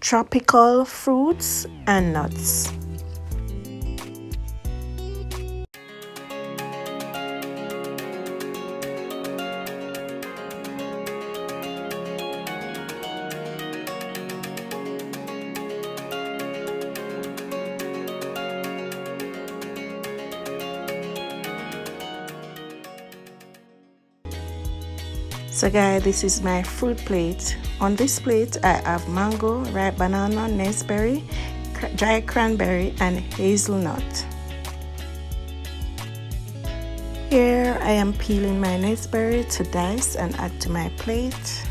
tropical fruits and nuts. So guys, this is my fruit plate. On this plate I have mango, ripe banana, raspberry, dry cranberry and hazelnut. Here I am peeling my raspberry to dice and add to my plate.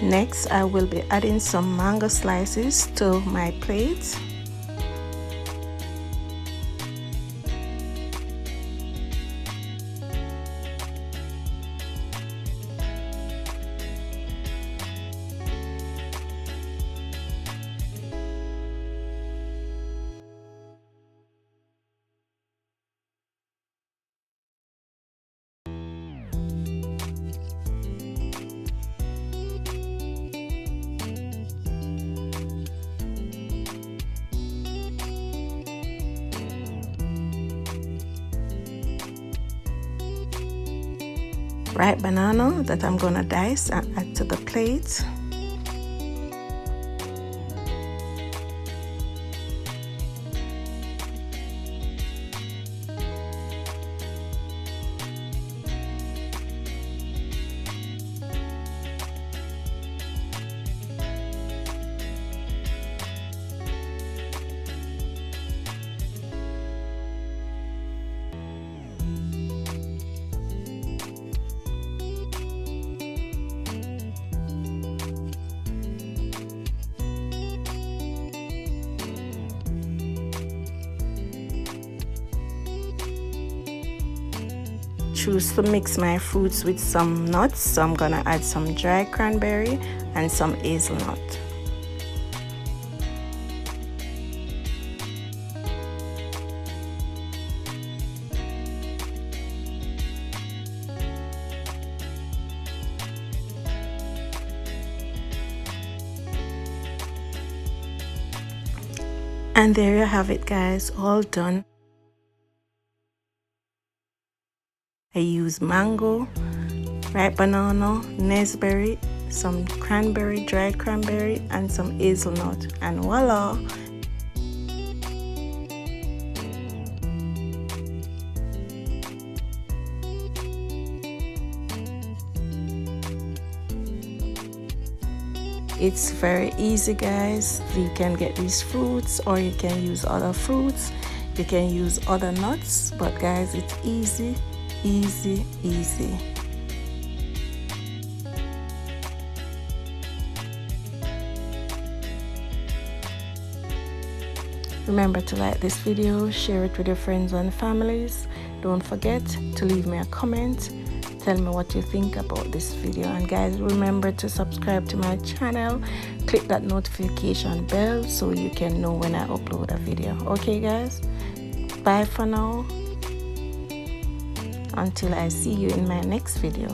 Next, I will be adding some mango slices to my plate. Ripe banana that I'm gonna dice and add to the plate. Choose to mix my fruits with some nuts, so I'm gonna add some dry cranberry and some hazelnut. And there you have it guys, all done. I use mango, ripe banana, raspberry, some cranberry, dried cranberry and some hazelnut, and voila! It's very easy guys. You can get these fruits or you can use other fruits. You can use other nuts, but guys, it's easy. Easy. Remember to like this video, share it with your friends and families. Don't forget to leave me a comment. Tell me what you think about this video, and guys, remember to subscribe to my channel. Click that notification bell so you can know when I upload a video. Okay guys, bye for now. Until I see you in my next video.